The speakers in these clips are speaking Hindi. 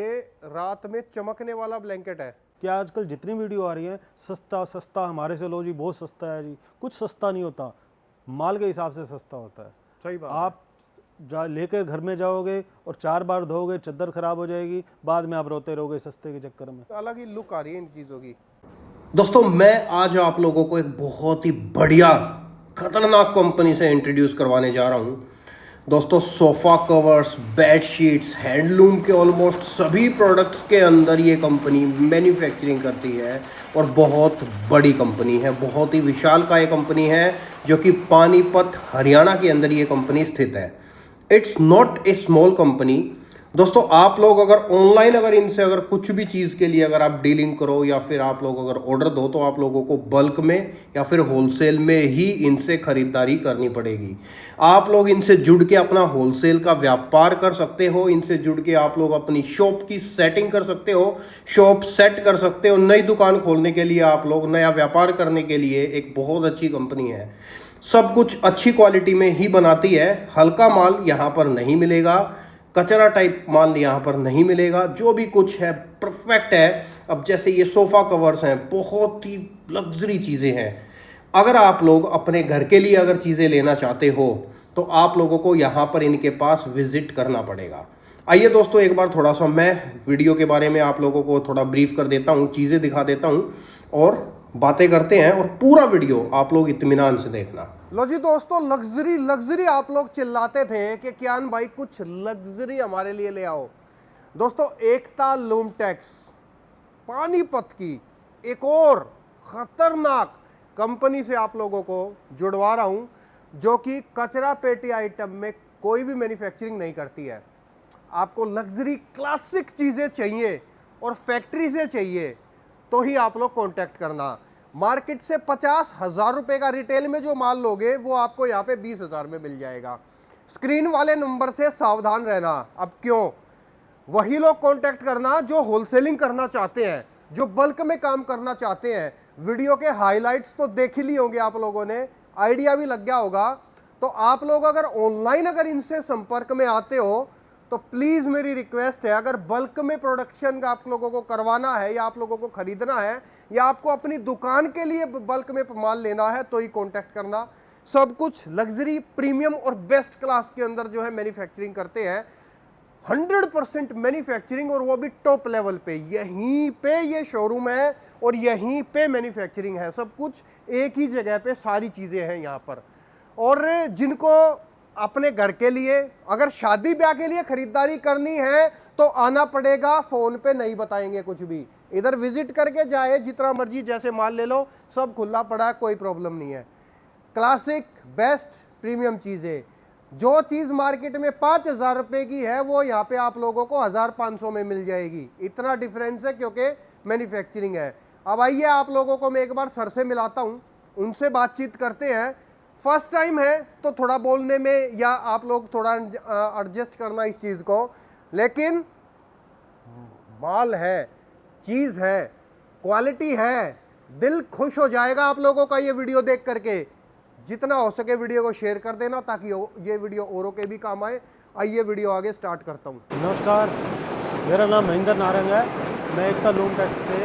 ये रात में चमकने वाला ब्लैंकेट है। क्या आजकल जितनी वीडियो आ रही है सस्ता सस्ता हमारे से लो जी, बहुत सस्ता है जी, कुछ सस्ता नहीं होता, माल के हिसाब से सस्ता होता है। सही बात आप लेकर घर में जाओगे और 4 बार धोगे, चद्दर खराब हो जाएगी, बाद में आप रोते रहोगे सस्ते के चक्कर में। अलग ही लुक आ रही है इन चीज़ों की। दोस्तों मैं आज आप लोगों को एक बहुत ही बढ़िया खतरनाक कंपनी से इंट्रोड्यूस करवाने जा रहा हूं। दोस्तों sofa covers, bed sheets, handloom के ऑलमोस्ट सभी प्रोडक्ट्स के अंदर ये कंपनी मैन्युफैक्चरिंग करती है और बहुत बड़ी कंपनी है, बहुत ही विशालकाय कंपनी है जो कि पानीपत हरियाणा के अंदर ये कंपनी स्थित है। It's not a small company. दोस्तों आप लोग अगर ऑनलाइन अगर इनसे अगर कुछ भी चीज़ के लिए अगर आप डीलिंग करो या फिर आप लोग अगर ऑर्डर दो तो आप लोगों को बल्क में या फिर होलसेल में ही इनसे ख़रीदारी करनी पड़ेगी। आप लोग इनसे जुड़ के अपना होलसेल का व्यापार कर सकते हो, इनसे जुड़ के आप लोग अपनी शॉप की सेटिंग कर सकते हो, शॉप सेट कर सकते हो, नई दुकान खोलने के लिए आप लोग नया व्यापार करने के लिए एक बहुत अच्छी कंपनी है। सब कुछ अच्छी क्वालिटी में ही बनाती है, हल्का माल यहाँ पर नहीं मिलेगा, कचरा टाइप माल यहाँ पर नहीं मिलेगा, जो भी कुछ है परफेक्ट है। अब जैसे ये सोफ़ा कवर्स हैं, बहुत ही लग्जरी चीज़ें हैं। अगर आप लोग अपने घर के लिए अगर चीज़ें लेना चाहते हो तो आप लोगों को यहाँ पर इनके पास विज़िट करना पड़ेगा। आइए दोस्तों एक बार थोड़ा सा मैं वीडियो के बारे में आप लोगों को थोड़ा ब्रीफ कर देता हूँ, चीज़ें दिखा देता हूँ और बातें करते हैं, और पूरा वीडियो आप लोग इत्मीनान से देखना। लो जी दोस्तों, लग्जरी लग्जरी आप लोग चिल्लाते थे कि कियान भाई कुछ लग्जरी हमारे लिए ले आओ। दोस्तों एकता लूमटेक्स पानीपत की एक और खतरनाक कंपनी से आप लोगों को जुड़वा रहा हूं, जो कि कचरा पेटी आइटम में कोई भी मैन्युफैक्चरिंग नहीं करती है। आपको लग्जरी क्लासिक चीज़ें चाहिए और फैक्ट्री से चाहिए तो ही आप लोग कांटेक्ट करना। मार्केट से 50,000 रुपए का रिटेल में जो माल लोगे वो आपको यहाँ पे 20,000 में मिल जाएगा। स्क्रीन वाले नंबर से सावधान रहना। अब क्यों, वही लोग कांटेक्ट करना जो होलसेलिंग करना चाहते हैं, जो बल्क में काम करना चाहते हैं। वीडियो के हाइलाइट्स तो देख ही लिए होंगे आप लोगों ने, आइडिया भी लग गया होगा। तो आप लोग अगर ऑनलाइन अगर इनसे संपर्क में आते हो तो प्लीज़ मेरी रिक्वेस्ट है, अगर बल्क में प्रोडक्शन आप लोगों को करवाना है या आप लोगों को खरीदना है या आपको अपनी दुकान के लिए बल्क में माल लेना है तो ही कांटेक्ट करना। सब कुछ लग्जरी, प्रीमियम और बेस्ट क्लास के अंदर जो है मैन्युफैक्चरिंग करते हैं। 100% मैन्युफैक्चरिंग, और वो भी टॉप लेवल पे। यहीं पे ये शोरूम है और यहीं पे मैन्युफैक्चरिंग है। सब कुछ एक ही जगह पे सारी चीज़ें हैं यहाँ पर। और जिनको अपने घर के लिए, अगर शादी ब्याह के लिए खरीदारी करनी है तो आना पड़ेगा, फ़ोन पे नहीं बताएंगे कुछ भी। इधर विजिट करके जाए, जितना मर्जी जैसे माल ले लो, सब खुला पड़ा है, कोई प्रॉब्लम नहीं है। क्लासिक, बेस्ट, प्रीमियम चीज़ें। जो चीज़ मार्केट में 5,000 रुपये की है वो यहाँ पे आप लोगों को 1,500 में मिल जाएगी। इतना डिफरेंस है क्योंकि मैन्युफैक्चरिंग है। अब आइए आप लोगों को मैं एक बार सर से मिलाता हूँ, उनसे बातचीत करते हैं। फर्स्ट टाइम है तो थोड़ा बोलने में या आप लोग थोड़ा एडजस्ट करना इस चीज़ को, लेकिन माल है, चीज़ है, क्वालिटी है, दिल खुश हो जाएगा आप लोगों का ये वीडियो देख करके। जितना हो सके वीडियो को शेयर कर देना ताकि ये वीडियो औरों के भी काम आए। आइए वीडियो आगे स्टार्ट करता हूँ। नमस्कार, मेरा नाम महेंद्र नारंग है, मैं एकता लूमटेक्स से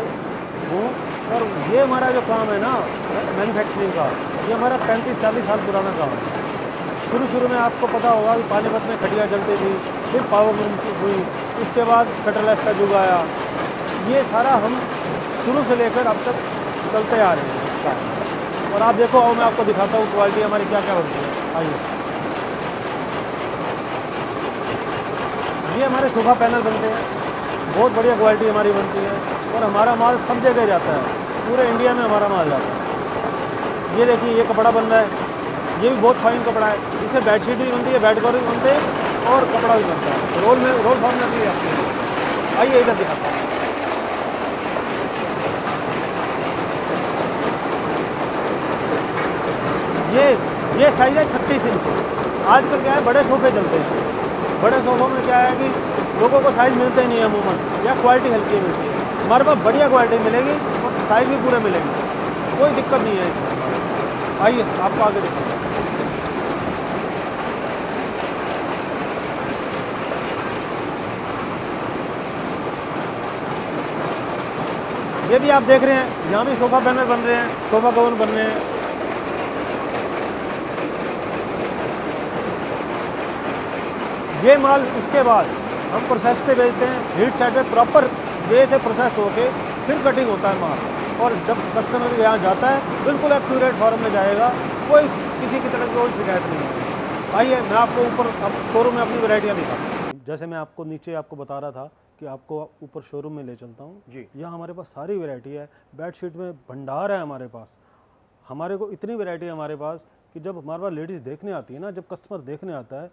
हूँ। और ये हमारा जो काम है ना मैन्युफैक्चरिंग का, ये हमारा 35-40 साल पुराना काम है। शुरू में आपको पता होगा कि पानीपत में खटिया चलती थी, फिर पावर लूम हुई, उसके बाद शटरलेस का युग आया। ये सारा हम शुरू से लेकर अब तक चलते आ रहे हैं इसका। और आप देखो, आओ मैं आपको दिखाता हूँ क्वालिटी हमारी क्या क्या बनती है। आइए, ये हमारे सोफ़ा पैनल बनते हैं, बहुत बढ़िया क्वालिटी हमारी बनती है और हमारा माल सब जगह जाता है, पूरे इंडिया में हमारा माल जाता है। ये देखिए, ये कपड़ा बन रहा है, ये भी बहुत फाइन कपड़ा है। इससे बेडशीट भी बनती है, बेड कवर भी बनते हैं और कपड़ा भी बनता है, रोल फॉर्म में भी आती है। आइए इधर दिखाता हूँ। ये साइज़ है 36 इंच। आजकल क्या है, बड़े सोफ़े चलते हैं। बड़े सोफ़ों में क्या है कि लोगों को साइज़ मिलते ही नहीं है अमूमन, या क्वालिटी हल्की मिलती है। हमारे पास बढ़िया क्वालिटी मिलेगी और साइज़ भी पूरे मिलेंगे, कोई दिक्कत नहीं है इसमें। आइए आपको आगे दिखाऊँ। ये भी आप देख रहे हैं, यहाँ भी सोफ़ा बैनर बन रहे हैं, सोफ़ा कवर बन रहे हैं। ये माल उसके बाद हम प्रोसेस पे भेजते हैं, हीट साइड पे प्रॉपर वे से प्रोसेस होके फिर कटिंग होता है माल, और जब कस्टमर के यहाँ जाता है बिल्कुल एक्यूरेट फॉर्म में जाएगा, कोई किसी की तरह की कोई शिकायत नहीं है। आइए मैं आपको ऊपर अब शोरूम में अपनी वैरायटियाँ दिखाता हूँ। जैसे मैं आपको नीचे आपको बता रहा था कि आपको ऊपर शोरूम में ले चलता हूँ जी। यहाँ हमारे पास सारी वैरायटी है, बेडशीट में भंडार है हमारे पास। हमारे को इतनी वैरायटी है हमारे पास कि जब हमारे पास लेडीज़ देखने आती है ना, जब कस्टमर देखने आता है,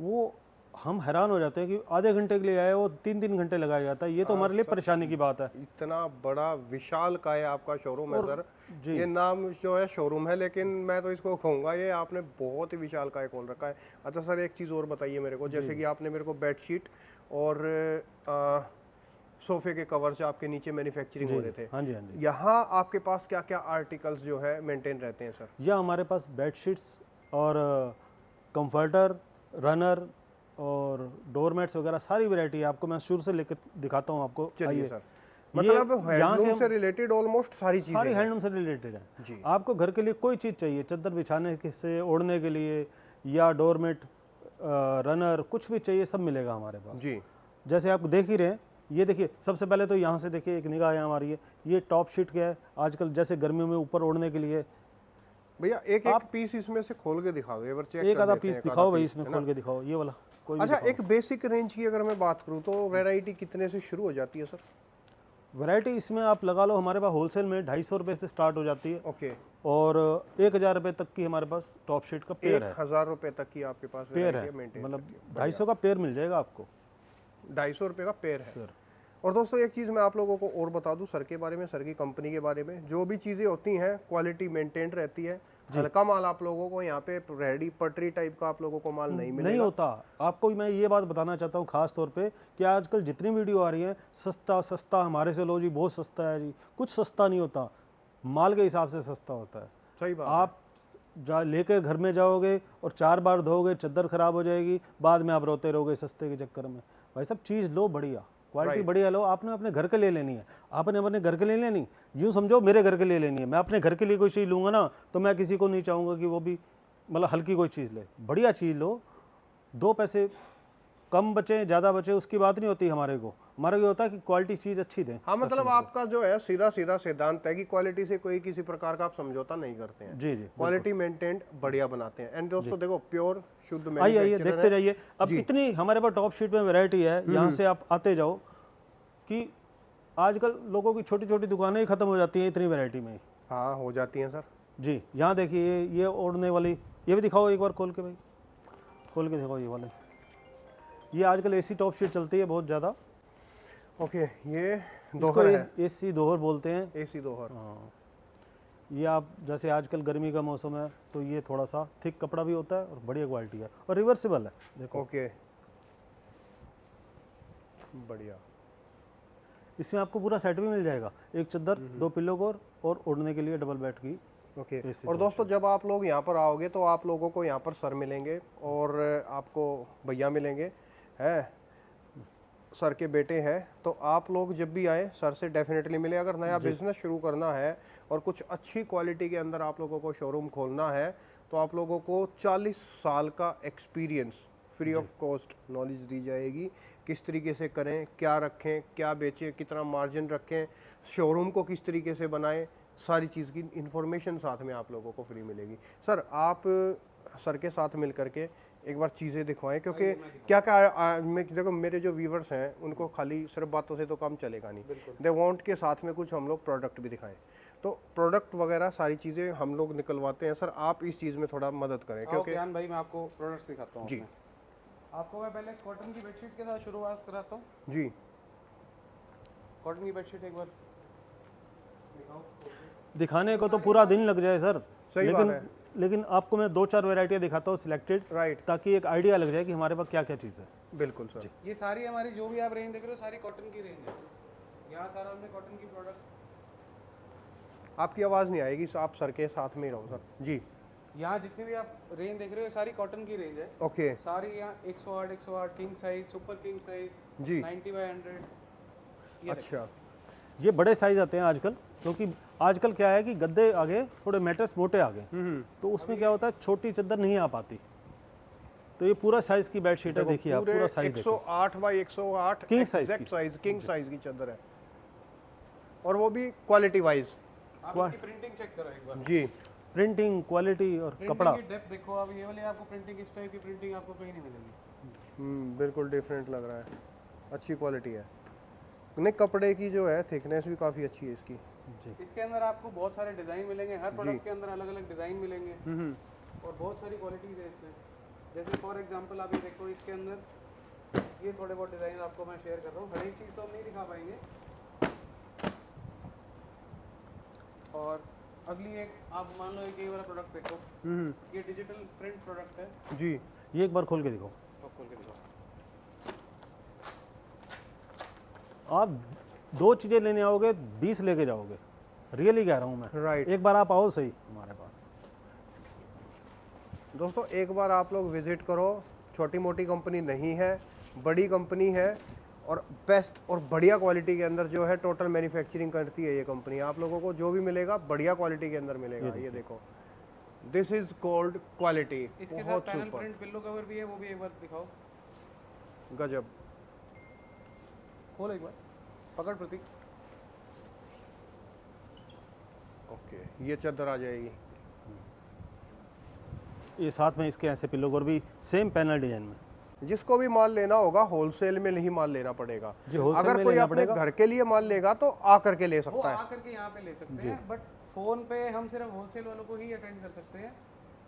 वो हम हैरान हो जाते हैं कि आधे घंटे के लिए आए वो 3-3 घंटे लगाया जाता है। ये तो हमारे लिए परेशानी की बात है। इतना बड़ा विशाल का है आपका शोरूम है सर। जी। ये नाम जो है शोरूम है, लेकिन मैं तो इसको कहूँगा ये आपने बहुत ही विशाल का खोल रखा है। अच्छा सर, एक चीज़ और बताइए मेरे को, जैसे कि आपने मेरे को बेडशीट और सोफे के कवर से आपके नीचे मैन्युफैक्चरिंग हो रहे थे। हाँ जी, हाँ जी। यहाँ आपके पास क्या क्या आर्टिकल्स जो है मेंटेन रहते हैं सर? यह हमारे पास बेडशीट्स और कंफर्टर, रनर और डोरमेट्स वगैरह सारी वैरायटी है। आपको मैं शुरू से लेकर दिखाता हूँ आपको। चलिए सर, ये मतलब यहाँ हैंडलूम से रिलेटेड ऑलमोस्ट सारी चीजें सारी हैं। हैंडलूम से रिलेटेड है। जी। आपको घर के लिए कोई चीज़ चाहिए, चादर बिछाने के से ओढ़ने के लिए या डोरमेट, रनर, कुछ भी चाहिए सब मिलेगा हमारे पास। जी जैसे आप देख ही रहे हैं, ये देखिए सबसे पहले तो यहाँ से देखिए एक निगाह यहाँ हमारी है, ये टॉप शीट क्या है आजकल जैसे गर्मियों में ऊपर ओढ़ने के लिए। भैया एक एक पीस इसमें से खोल के दिखा दो, एक बार चेक एक कर आधा लेते पीस हैं, एक दिखाओ आधा भाई, पीस, इसमें है ना? खोल के दिखाओ ये वाला कोई भी अच्छा, दिखाओ। एक बेसिक रेंज की अगर मैं बात करूँ तो वैरायटी कितने से शुरू हो जाती है सर? वैरायटी इसमें आप लगा लो, हमारे पास होलसेल में 250 रुपये से स्टार्ट हो जाती है, ओके, और 1000 रुपये तक की हमारे पास टॉप शीट का पेयर है। 1000 रुपए तक की आपके पास पेयर वैरायटी है, मेंटेन, मतलब 250 का पेयर मिल जाएगा आपको। 250 रुपए का पेयर है। और दोस्तों एक चीज़ मैं आप लोगों को और बता दूं सर के बारे में, सर की कंपनी के बारे में, जो भी चीज़ें होती हैं क्वालिटी मेंटेन रहती है। हल्का माल आप लोगों को यहाँ पे रेडी पटरी टाइप का आप लोगों को माल नहीं मिलेगा। नहीं होता। आपको मैं ये बात बताना चाहता हूँ खास तौर पे कि आजकल जितनी वीडियो आ रही है सस्ता सस्ता हमारे से लो जी, बहुत सस्ता है जी, कुछ सस्ता नहीं होता, माल के हिसाब से सस्ता होता है। सही बात आप लेकर घर में जाओगे और 4 बार धोगे, चादर खराब हो जाएगी, बाद में आप रोते रहोगे सस्ते के चक्कर में। भाई सब चीज़ लो बढ़िया, क्वालिटी बढ़िया लो। आपने अपने घर के लिए लेनी है, आपने अपने घर के लिए लेनी, यूँ समझो मेरे घर के लिए लेनी है। मैं अपने घर के लिए कोई चीज़ लूँगा ना तो मैं किसी को नहीं चाहूँगा कि वो भी मतलब हल्की कोई चीज़ ले, बढ़िया चीज़ लो। 2 पैसे कम बचे ज़्यादा बचे उसकी बात नहीं होती हमारे को ये होता है कि क्वालिटी चीज़ अच्छी दें। हाँ, मतलब आपका जो है सीधा सीधा सिद्धांत है कि क्वालिटी से कोई किसी प्रकार का आप समझौता नहीं करते हैं। जी जी, क्वालिटी मेंटेन बढ़िया बनाते हैं। एंड दोस्तों देखो, प्योर शुद्ध आइए मैन्युफैक्चरर देखते है। जाइए। अब इतनी हमारे पास टॉप शीट में वैरायटी है, यहाँ से आप आते जाओ कि आजकल लोगों की छोटी छोटी दुकानें ही खत्म हो जाती हैं इतनी वैरायटी में। हाँ, हो जाती हैं सर। जी, यहाँ देखिए ये ओढ़ने वाली, ये भी दिखाओ एक बार खोल के भाई, खोल के दिखाओ ये वाले। ये आजकल एसी टॉप शीट चलती है बहुत ज़्यादा। ओके, ये इसको दोहर है, एसी दोहर बोलते हैं। एसी दोहर। हाँ, ये आप जैसे आजकल गर्मी का मौसम है तो ये थोड़ा सा थिक कपड़ा भी होता है और बढ़िया क्वालिटी है और रिवर्सिबल है। देखो ओके, बढ़िया। इसमें आपको पूरा सेट भी मिल जाएगा, एक चादर, 2 पिल्लो कवर और ओढ़ने के लिए डबल बेड की। ओके, ऐसे और दोस्तों जब आप लोग यहाँ पर आओगे तो आप लोगों को यहाँ पर सर मिलेंगे और आपको भैया मिलेंगे, है सर के बेटे हैं। तो आप लोग जब भी आए सर से डेफिनेटली मिले। अगर नया बिजनेस शुरू करना है और कुछ अच्छी क्वालिटी के अंदर आप लोगों को शोरूम खोलना है तो आप लोगों को 40 साल का experience free of cost knowledge दी जाएगी। किस तरीके से करें, क्या रखें, क्या बेचें, कितना मार्जिन रखें, शोरूम को किस तरीके से बनाएं, सारी चीज़ की इन्फॉर्मेशन साथ में आप लोगों को फ्री मिलेगी। सर आप सर के साथ मिल करके एक बार चीज़ें दिखवाएं, क्योंकि क्या क्या देखो मेरे जो व्यूवर्स हैं उनको खाली सिर्फ बातों से तो काम चलेगा नहीं, दे वांट के साथ में कुछ हम लोग प्रोडक्ट भी दिखाएं। तो प्रोडक्ट वगैरह सारी चीज़ें हम लोग निकलवाते हैं। सर आप इस चीज़ में थोड़ा मदद करें, क्योंकि ज्ञान भाई मैं आपको प्रोडक्ट्स दिखाता हूँ। जी आपको मैं पहले कॉटन की बेडशीट के साथ शुरुआत कराता हूँ। जी, कॉटन की बेडशीट एक बार दिखाने को तो पूरा दिन लग जाए सर, सही बात है। लेकिन आपको मैं 2-4 वैरायटियाँ दिखाता हूँ सिलेक्टेड, राइट, ताकि एक आइडिया लग जाए कि हमारे पास क्या क्या चीज़ है। बिल्कुल सर। ये सारी हमारी जो भी आप रेंज देख रहे हो सारी कॉटन की रेंज है। यहाँ सारा हमने कॉटन की प्रोडक्ट्स। आपकी आवाज़ नहीं आएगी, आप सर के साथ में ही रहो सर। जी, यहाँ जितनी भी आप रेंज देख रहे हो सारी कॉटन की रेंज है। ओके सारी यहाँ 108 king size, super king size जी, 90/100। अच्छा। ये बड़े साइज आते हैं आजकल, क्योंकि आजकल क्या है कि गद्दे आगे थोड़े मैट्रेस मोटे आ गए, तो उसमें क्या होता है छोटी चादर नहीं आ पाती। तो ये पूरा साइज की बेडशीट है, देखिए आप पूरा साइज देखो, 108 बाई 108 King size एग्जैक्ट की। साइज किंग साइज की चादर है, और वो भी क्वालिटी वाइज। आप इसकी प्रिंटिंग चेक करो एक बार, जी, प्रिंटिंग, क्वालिटी और कपड़ा। प्रिंटिंग की डेप्थ देखो आप, ये वाली आपको प्रिंटिंग इस टाइप की प्रिंटिंग आपको कहीं नहीं मिलेगी। बिल्कुल डिफरेंट लग रहा है, अच्छी क्वालिटी है। नहीं, कपड़े की जो है थिकनेस भी काफ़ी अच्छी है इसकी। जी, इसके अंदर आपको बहुत सारे डिज़ाइन मिलेंगे, हर प्रोडक्ट के अंदर अलग अलग डिज़ाइन मिलेंगे और बहुत सारी क्वालिटीज़ है इसमें। जैसे फॉर एग्जांपल आप ये देखो, इसके अंदर ये थोड़े बहुत डिज़ाइन आपको मैं शेयर कर रहा हूँ, हर एक चीज़ तो हम नहीं दिखा पाएंगे। और अगली एक आप मान लो एक ये वाला प्रोडक्ट देखो, ये डिजिटल प्रिंट प्रोडक्ट है। जी, ये एक बार खोल के दिखाओ। तो खोल के दिखाओ। आप 2 चीज़ें लेने आओगे 20 लेके जाओगे, रियली कह रहा हूँ मैं। राइट। एक बार आप आओ सही हमारे पास। दोस्तों एक बार आप लोग विजिट करो, छोटी मोटी कंपनी नहीं है, बड़ी कंपनी है, और बेस्ट और बढ़िया क्वालिटी के अंदर जो है टोटल मैन्युफैक्चरिंग करती है ये कंपनी। आप लोगों को जो भी मिलेगा बढ़िया क्वालिटी के अंदर मिलेगा। ये देखो, दिस इज कॉल्ड क्वालिटी, इसके साथ बहुत panel super, print pillow cover भी है, वो भी एक बार दिखाओ। गजब। खोलो एक बार, पकड़ प्रतीक। ओके, ये चादर आ जाएगी। ये साथ में इसके ऐसे पिल्लो और भी सेम पैनल डिजाइन में। जिसको भी माल लेना होगा होलसेल में नहीं माल लेना पड़ेगा। जी, wholesale अगर में कोई लेना अपने पड़ेगा। घर के लिए माल लेगा तो आ करके ले वो सकता है। आकर के यहाँ पे ले सकते हैं, बट फोन पे हम सिर्फ होलसेल वालों को ही अटेंड कर सकते हैं।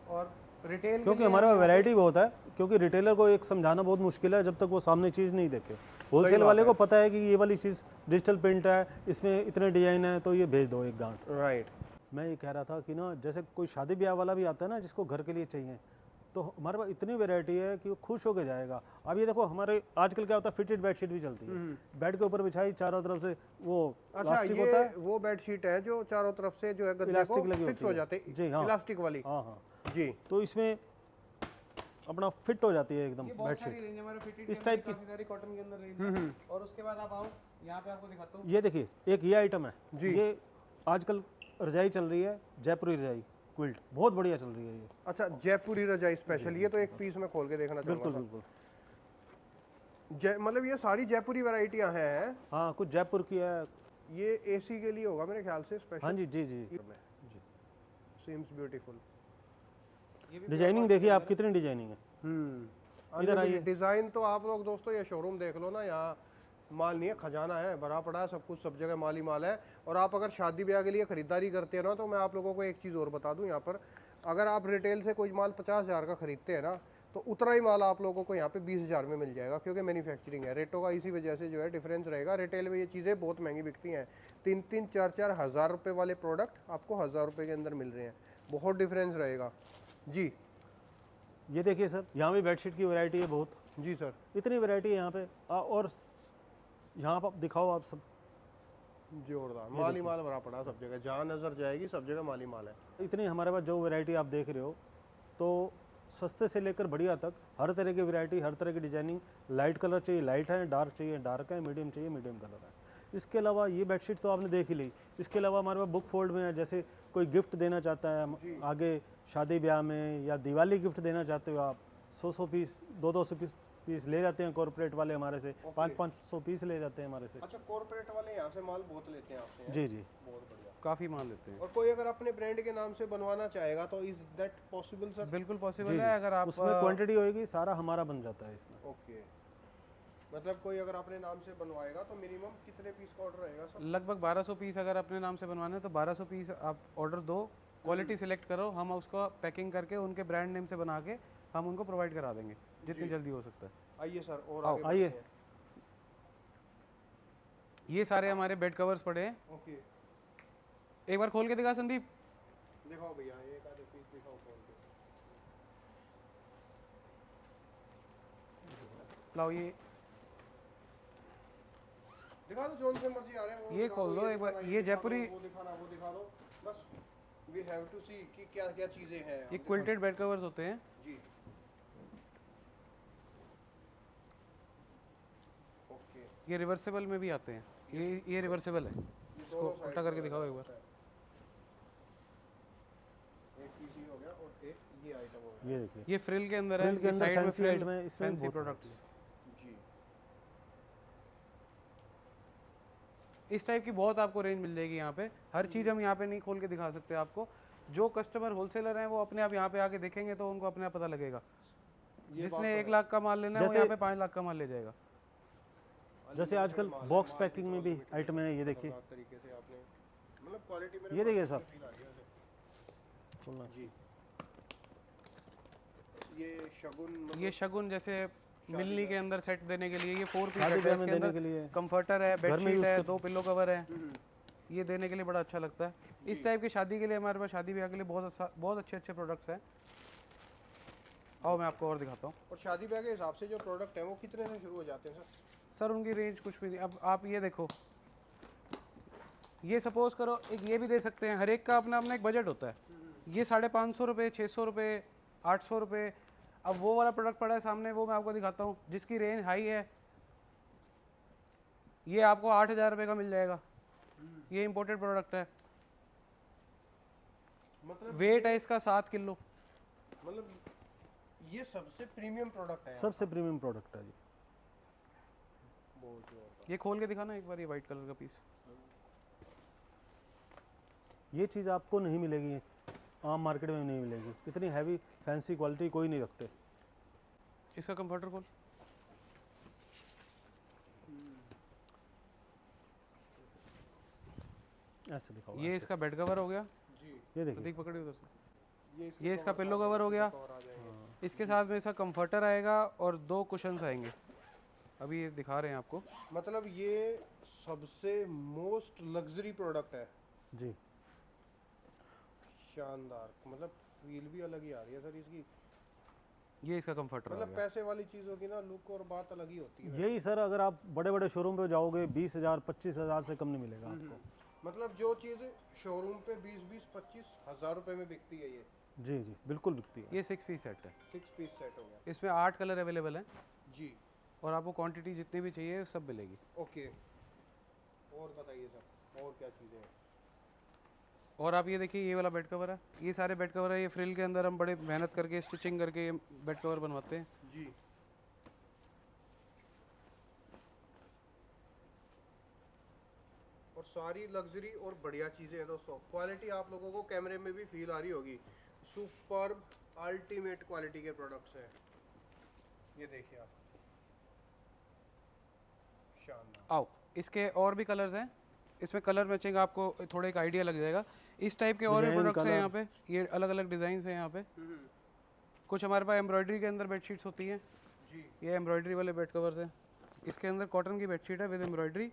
और रिटेल क्योंकि हमारे पास वैरायटी बहुत है, क्योंकि रिटेलर को एक समझाना बहुत मुश्किल है जब तक वो सामने चीज़ नहीं देखे। होलसेल वाले को पता है कि ये वाली चीज़ डिजिटल प्रिंट है, इसमें इतने डिजाइन है, तो ये भेज दो एक गांठ। राइट। मैं ये कह रहा था कि ना, जैसे कोई शादी ब्याह वाला भी आता है ना जिसको घर के लिए चाहिए, तो हमारे पास इतनी वैरायटी है कि वो खुश होकर जाएगा। अब ये देखो, हमारे आजकल क्या होता है, फिटेड बेडशीट भी चलती है, बेड के ऊपर बिछाई, चारों तरफ से वो अच्छा, प्लास्टिक ये होता है, वो बेडशीट है जो चारों तरफ से जो है गद्दे इलास्टिक को लगी फिक्स होती हो है। जाते जी, हैं, हाँ। इलास्टिक वाली। हाँ हाँ, जी, तो इसमें अपना फिट हो जाती है एकदम ये बहुत सारी बेडशीट। रेंज हमारे फिटेड इस टाइप की। काफी सारी कॉटन के अंदर रेंज है। और उसके बाद आप आओ, यहाँ पे आपको दिखाता हूँ। ये देखिए, एक ये आइटम है जी। ये आजकल रजाई चल रही है, जयपुरी रजाई क्विल्ट, बहुत बढ़िया चल रही है ये। अच्छा, जयपुरी रजाई स्पेशल, ये तो एक पीस में खोल के देखना बिल्कुल चाहूंगा। बिल्कुल। मतलब ये सारी जयपुरी वैरायटियां हैं। हाँ, कुछ जयपुर की है। ये एसी के लिए होगा मेरे ख्याल से स्पेशल। हाँ जी, जी जी। Seems beautiful. डिजाइनिंग देखिए आप, कितनी डिजाइनिंग है। इधर आइए। डिजाइन तो आप लोग दोस्तों ये शोरूम देख लो ना, यहाँ माल नहीं है, खजाना है, भरा पड़ा है, सब कुछ सब जगह माल ही माल है। और आप अगर शादी ब्याह के लिए खरीदारी करते हैं ना, तो मैं आप लोगों को एक चीज़ और बता दूं, यहाँ पर अगर आप रिटेल से कोई माल 50,000 का खरीदते हैं ना, तो उतना ही माल आप लोगों को यहाँ पे 20,000 में मिल जाएगा, क्योंकि मैन्युफैक्चरिंग है। रेटों का इसी वजह से जो है डिफरेंस रहेगा। रिटेल में ये चीज़ें बहुत महंगी बिकती हैं, 3-3, 4-4 हज़ार रुपये वाले प्रोडक्ट आपको 1,000 रुपये के अंदर मिल रहे हैं, बहुत डिफरेंस रहेगा। जी ये देखिए सर, यहाँ भी बेडशीट की वैरायटी है बहुत, जी सर, इतनी वैरायटी है यहाँ पे। और यहाँ पर दिखाओ आप सब, जोरदार माल ही माल भरा पड़ा सब जगह, जहाँ नज़र जाएगी सब जगह माल ही माल है। इतनी हमारे पास जो वैरायटी आप देख रहे हो, तो सस्ते से लेकर बढ़िया तक हर तरह की वैरायटी, हर तरह की डिजाइनिंग। लाइट कलर चाहिए लाइट है, डार्क चाहिए डार्क है, मीडियम चाहिए मीडियम कलर है। इसके अलावा ये बेडशीट तो आपने देख ही ली। इसके अलावा हमारे पास बुक फोल्ड में है, जैसे कोई गिफ्ट देना चाहता है आगे शादी ब्याह में, या दिवाली गिफ्ट देना चाहते हो आप, 100 पीस 200 पीस ले जाते हैं कॉर्पोरेट वाले हमारे से, 500 पीस ले जाते हैं हमारे से। अच्छा, कॉर्पोरेट वाले यहाँ से माल बहुत लेते हैं आपसे? जी जी, बहुत बढ़िया। काफ़ी माल लेते हैं। और कोई अगर अपने ब्रांड के नाम से बनवाना चाहेगा तो इज दैट पॉसिबल सर? बिल्कुल पॉसिबल है, अगर आप उसमें क्वांटिटी होएगी, सारा हमारा बन जाता है इसमें। ओके, मतलब कोई अगर अपने नाम से बनवाएगा तो मिनिमम कितने पीस का ऑर्डर रहेगा सर? लगभग 1200 पीस अगर अपने नाम से बनवाना है तो 1200 पीस आप ऑर्डर दो, क्वालिटी सिलेक्ट करो, हम उसको पैकिंग करके उनके ब्रांड नेम से बना के हम उनको प्रोवाइड करा देंगे जितनी जल्दी हो सकता है। आइए सर, और आओ, आगे आइए। बढ़ते हैं। ये सारे हमारे बेड कवर्स पड़े हैं, ओके, एक बार खोल के दिखा संदीप। दिखाओ भैया, एक आधे पीस दिखाओ खोल के। लाओ ये दिखा दो, जोन से मर्जी आ रहे हैं वो ये दिखा खोल दो, दो एक बार, दिखाना, ये दिखा दो, जयपुरी- वो दिखाना, वो दिखा दो, बस वी हैव टू सी कि क्या क्या चीजें हैं। ये क्विल्टेड बेड कवर्स होते हैं, जी, ओके, ये रिवर्सेबल में भी आते हैं। ये रिवर्सेबल है, इसको उल्टा करके दिखाओ एक बार। एक पीस ये हो गया और एक ये आइटम हो गया। ये देखिए, ये फ्रिल के अंदर है, फ्रिल के ये अंदर साइड में फैंसी फ्रिल, आइटम है, इसमें फैंसी बहुत प्रोडक्ट्स। जी इस टाइप की बहुत आपको रेंज मिल जाएगी यहाँ पे। हर चीज़ हम यहाँ पे नहीं खोल के दिखा सकते आपको। जो कस्टमर होलसेलर हैं वो अपने आप यहाँ पे आके देखेंगे तो उनको अपने आप पता लगेगा। जिसने 1 लाख का माल लेना है वो जैसे- यहाँ पे 5 लाख का माल ले जाएगा। जैसे आजकल बॉक्स पैकिंग में भी आइटम है, ये देखिए, खतरनाक तरीके से आपने मतलब क्वालिटी मेरे ये को देखिए अच्छी साहब। फील आ रही है वैसे। खोलना। जी ये शगुन मतलब ये शगुन जैसे मिलनी के अंदर सेट देने के लिए, ये 4 पीस शादी सेट है, ब्याह में इसके देने के अंदर लिए, कंफर्टर है, घर में बेडशीट यूज़ है, कर- 2 पिलो कवर है, ये देने के लिए बड़ा अच्छा लगता है। इस टाइप की शादी के लिए हमारे पास शादी ब्याह के लिए बहुत अच्छे प्रोडक्ट्स हैं। आओ मैं आपको और दिखाता हूँ। और शादी ब्याह के हिसाब से जो प्रोडक्ट है वो कितने से शुरू हो जाते हैं सर? सर उनकी रेंज कुछ भी नहीं। अब आप ये देखो, ये सपोज करो एक ये भी दे सकते हैं, हर एक का अपना अपना एक बजट होता है। ये 550 रुपये, 600 रुपये, 800 रुपये। अब वो वाला प्रोडक्ट पड़ा है सामने, वो मैं आपको दिखाता हूँ जिसकी रेंज हाई है। ये आपको 8,000 रुपये का मिल जाएगा। ये इम्पोर्टेड प्रोडक्ट है, मतलब वेट है इसका 7 किलो। मतलब ये सबसे प्रीमियम प्रोडक्ट है सबसे प्रीमियम प्रोडक्ट है जी। बहुत जोरदार। ये खोल के दिखाना एक बार, ये वाइट कलर का पीस। ये चीज़ आपको नहीं मिलेगी, आम मार्केट में नहीं मिलेगी। इतनी हैवी फैंसी क्वालिटी कोई नहीं रखते। इसका कंफर्टर खोल। ऐसे दिखाओ, ये इसका बेड कवर हो गया, जी ये देखिए, प्रतीक पकड़ी उधर से। ये ये इसका पिल्लो कवर हो गया। और आ जाएंगे। इसके साथ में इसका कंफर्टर आएगा और 2 कुशन्स आएंगे। अभी ये दिखा रहे हैं आपको। मतलब ये सबसे मोस्ट लग्जरी प्रोडक्ट है। जी। शानदार, मतलब फील भी अलग ही आ रही है सर इसकी। ये इसका कंफर्टर आ मतलब गया। पैसे वाली चीज़ों की ना लुक और बात अलग ही होती है। यही सर, अगर आप बड़े बड़े शोरूम पे जाओगे 20,000 25,000 से कम नहीं मिलेगा आपको। मतलब जो चीज़ शोरूम पे 20-25 हज़ार रुपए में बिकती है, ये जी जी, बिल्कुल बिकती है। ये 6 पीस सेट है। 6 पीस सेट हो गया। इसमें 8 कलर अवेलेबल हैं जी और आपको क्वांटिटी जितनी भी चाहिए सब मिलेगी। ओके। और बताइए सर, और क्या चीज़ें हैं? और आप ये देखिए, ये वाला बेड कवर है, ये सारे बेड कवर है। ये फ्रिल के अंदर हम बड़े मेहनत करके स्टिचिंग करके ये बेड कवर बनवाते हैं। जी और सारी लग्जरी और बढ़िया चीज़ें हैं दोस्तों। क्वालिटी आप लोगों को कैमरे में भी फील आ रही होगी। सुपर्ब अल्टीमेट क्वालिटी के प्रोडक्ट्स हैं। ये देखिए आप, शानदार। आओ, इसके और भी कलर्स हैं। इसमें कलर मैचिंग आपको थोड़ा एक आइडिया लग जाएगा। इस टाइप के और भी Design, प्रोडक्ट्स हैं colour। यहाँ पे। ये अलग अलग डिज़ाइन हैं यहाँ पे। कुछ हमारे पास एम्ब्रॉयडरी के अंदर बेडशीट्स होती हैं। जी ये एम्ब्रॉयडरी वाले बेड कवर्स हैं। इसके अंदर कॉटन की बेडशीट है विद एम्ब्रॉयडरी,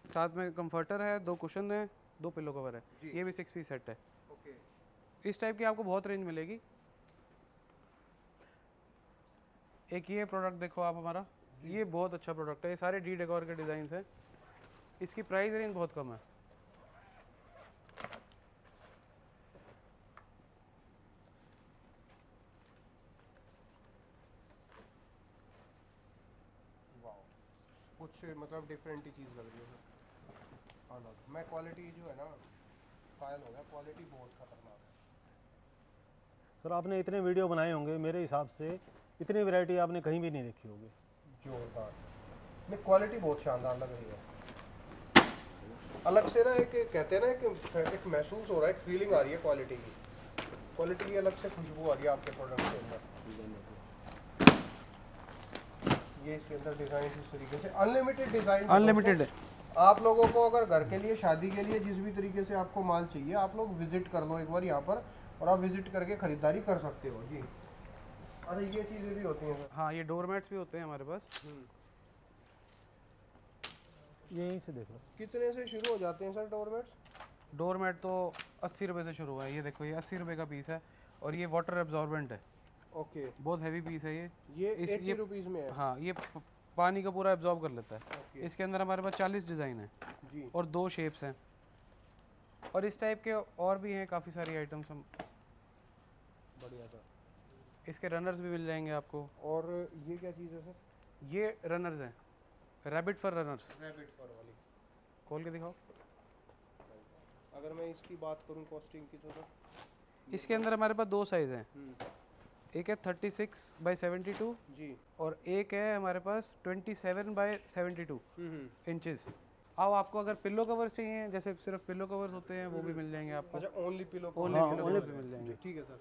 साथ में कंफर्टर है, 2 कुशन है, 2 पिलो कवर है। ये भी 6 पीस सेट है। ओके। इस टाइप की आपको बहुत रेंज मिलेगी। एक ये प्रोडक्ट देखो आप हमारा, ये बहुत अच्छा प्रोडक्ट है। ये सारे डी डेकोर के डिज़ाइन हैं। इसकी प्राइस रेंज बहुत कम है। वाह, कुछ मतलब डिफरेंट ही चीज़ लग रही है सर, अलग। मैं क्वालिटी जो है ना कायल हो गया, क्वालिटी बहुत खतरनाक है। सर आपने इतने वीडियो बनाए होंगे, मेरे हिसाब से इतनी वैरायटी आपने कहीं भी नहीं देखी होगी। जोरदार, नहीं क्वालिटी बहुत शानदार लग रही है। अलग से ना एक कहते हैं ना एक महसूस हो रहा है, एक फीलिंग आ रही है क्वालिटी की। क्वालिटी की अलग से खुशबू आ रही है आपके प्रोडक्ट के अंदर। ये इसके अंदर डिज़ाइन इस तरीके से अनलिमिटेड डिज़ाइन, अनलिमिटेड है। आप लोगों को अगर घर के लिए, शादी के लिए, जिस भी तरीके से आपको माल चाहिए, आप लोग विजिट कर लो एक बार यहाँ पर, और आप विजिट करके ख़रीदारी कर सकते हो जी। अच्छा, ये चीज़ें भी होती हैं सर? हाँ, ये डोरमैट्स भी होते हैं हमारे पास। ये यहीं से देख लो। कितने से शुरू हो जाते हैं सर डोरमेट्स? डोरमैट तो 80 रुपये से शुरू हुआ है। ये देखो, ये 80 रुपये का पीस है और ये वाटर एब्जॉर्बेंट है। ओके, बहुत हैवी पीस है ये। ये इस- 80 ये- रुपीज़ में है। हाँ, ये पानी का पूरा एब्जॉर्ब कर लेता है। ओके इसके अंदर हमारे पास 40 डिज़ाइन है जी। और 2 शेप्स हैं। और इस टाइप के और भी हैं काफ़ी सारी आइटम्स। हम बढ़िया सर। इसके रनर्स भी मिल जाएंगे आपको। और ये क्या चीज़ है सर? ये रनर्स हैं, रैबिट फॉर रनर्स। रैबिट फर वाली। खोल के दिखाओ। अगर मैं इसकी बात करूं कॉस्टिंग की तो सर इसके अंदर हमारे पास दो साइज़ हैं, एक है 36/72 जी और एक है हमारे पास 27/72 इंचेस। अब आपको अगर पिल्लो कवर्स चाहिए, जैसे सिर्फ पिल्लो कवर्स होते हैं, वो भी मिल जाएंगे आपको। अच्छा ओनली पिलो ओनली हाँ, पिल्लो only- कवर्स मिल जाएंगे। ठीक है सर।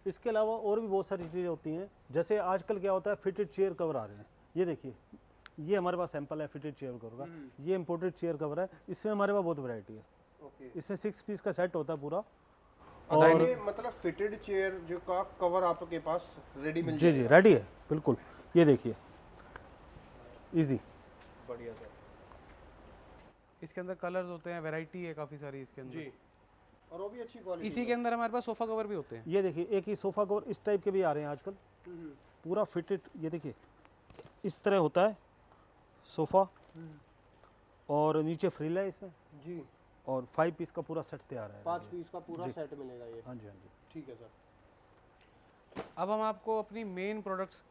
इसके अलावा और भी बहुत सारी चीज़ें होती हैं, जैसे आजकल क्या होता है फिटेड चेयर कवर आ रहे हैं। ये देखिए, ये हमारे पास सैंपल है फिटेड चेयर कवर का। ये इम्पोर्टेड चेयर कवर है, इसमें हमारे पास बहुत वैरायटी है। ओके इसमें 6 पीस का सेट होता है पूरा। और ये मतलब फिटेड चेयर जो का कवर आपके पास रेडी मिल जी जी रेडी है बिल्कुल। ये देखिए इजी। बढ़िया सर इसके अंदर कलर्स होते हैं, वैरायटी है काफ़ी सारी इसके अंदर। जी। और वो भी अच्छी क्वालिटी इसी के अंदर हमारे पास सोफ़ा कवर भी होते हैं। ये देखिए एक ही सोफ़ा कवर इस टाइप के भी आ रहे हैं आजकल, पूरा फिटेड। ये देखिए इस तरह होता है सोफ़ा, और नीचे फ्रिल है इसमें, जी। और 5 पीस का पूरा सेट तैयार है। 5 पीस का पूरा सेट मिलेगा ये। हाँ जी हाँ जी। ठीक है सर। अब हम आपको अपनी मेन प्रोडक्ट्स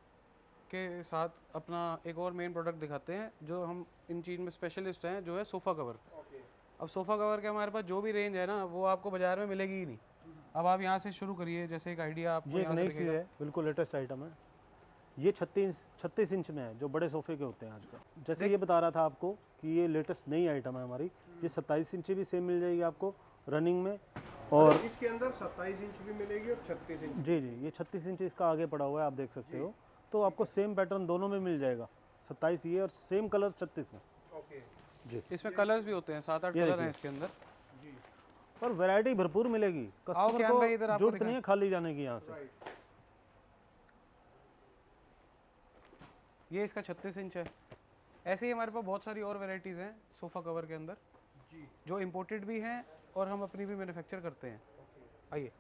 के साथ अपना एक और मेन प्रोडक्ट दिखाते हैं, जो हम इन चीज़ में स्पेशलिस्ट हैं, जो है सोफ़ा कवर। ओके अब सोफ़ा कवर के हमारे पास जो भी रेंज है ना, वो आपको बाज़ार में मिलेगी ही नहीं। अब आप यहाँ से शुरू करिए, जैसे एक आइडिया आपको ये एक यहाँ से नई चीज़ दिखेगा। है, बिल्कुल लेटेस्ट आइटम है। ये 36 इंच में है, जो बड़े सोफ़े के होते हैं आजकल। जैसे ये बता रहा था आपको कि ये लेटेस्ट नई आइटम है हमारी। ये 27 इंच भी सेम मिल जाएगी आपको रनिंग में। और इसके अंदर 27 इंच भी मिलेगी और 36 इंच। जी जी, ये 36 इंच इसका आगे पड़ा हुआ है, आप देख सकते हो। तो आपको सेम पैटर्न दोनों में मिल जाएगा, 27 ये और सेम कलर 36 में। ओके जी, इसमें कलर्स भी होते हैं, 7-8 ये कलर देखिए। हैं इसके अंदर। और वैरायटी भरपूर मिलेगी। कस्टमर क्या भाई, इधर को आपको जरूरत दिखाएं। नहीं है खाली जाने की यहाँ से। राइट। ये इसका 36 इंच है। ऐसे ही हमारे पास बहुत सारी और वैरायटीज़ हैं सोफ़ा कवर के अंदर, जी जो इम्पोर्टेड भी हैं और हम अपनी भी मैन्युफैक्चर करते हैं। आइए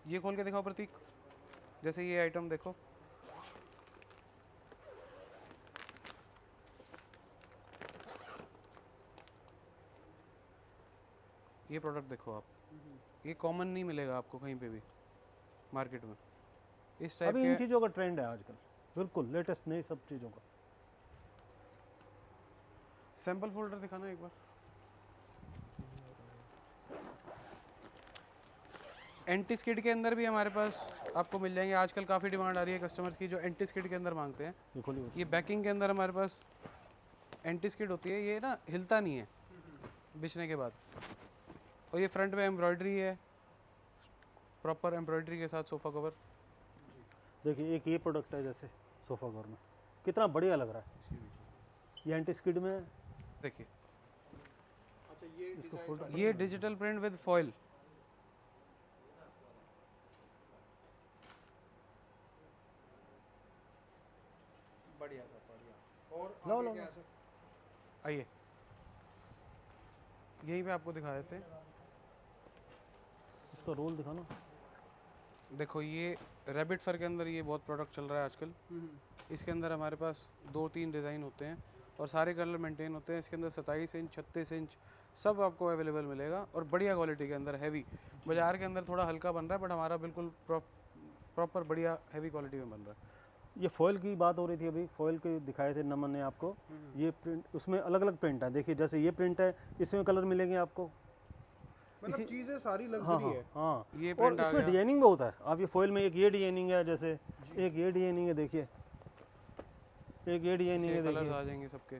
ये खोल के दिखाओ प्रतीक। जैसे ये आइटम देखो, ये प्रोडक्ट देखो आप, ये कॉमन नहीं मिलेगा आपको कहीं पे भी मार्केट में। इस टाइप अभी इन के चीज़ों का ट्रेंड है आजकल, बिल्कुल लेटेस्ट नई सब चीज़ों का। सैंपल फोल्डर दिखाना एक बार। एंटी स्किड के अंदर भी हमारे पास आपको मिल जाएंगे। आजकल काफ़ी डिमांड आ रही है कस्टमर्स की, जो एंटी स्किड के अंदर मांगते हैं। ये खोलिए। ये बैकिंग के अंदर हमारे पास एंटी स्किड होती है, ये ना हिलता नहीं है बिछने के बाद। और ये फ्रंट में एम्ब्रॉयडरी है, प्रॉपर एम्ब्रॉयडरी के साथ सोफ़ा कवर। देखिए एक ये प्रोडक्ट है जैसे सोफ़ा कवर में, कितना बढ़िया लग रहा है। ये एंटी स्किड में है। देखिए अच्छा ये इसको design फोल्डर ये डिजिटल प्रिंट विद फॉइल। बढ़िया सर बढ़िया। और लो, आगे लो, क्या लो। है सर? आइए यहीं पे आपको दिखा देते हैं। इसका रोल दिखाना। देखो ये रैबिट फर के अंदर ये बहुत प्रोडक्ट चल रहा है आजकल। इसके अंदर हमारे पास 2-3 डिज़ाइन होते हैं और सारे कलर मेंटेन होते हैं। इसके अंदर 27 इंच 36 इंच सब आपको अवेलेबल मिलेगा और बढ़िया क्वालिटी के अंदर, हैवी। बाज़ार के अंदर थोड़ा हल्का बन रहा है, बट हमारा बिल्कुल प्रॉपर बढ़िया हैवी क्वालिटी में बन रहा है। ये फॉइल की बात हो रही थी अभी, फॉइल के दिखाए थे नमन ने आपको। ये प्रिंट, उसमें अलग अलग प्रिंट है। देखिए जैसे ये प्रिंट है, इसमें कलर मिलेंगे आपको। मतलब चीजें सारी हाँ लग्जरी हाँ है। हाँ। ये और print आ इसमें गया। डिजाइनिंग बहुत है। आप ये फॉइल में एक ये डिजाइनिंग है, जैसे एक ये डिजाइनिंग है, देखिए एक ये डिजाइनिंग है, कलर्स देखिए आ जाएंगे सबके।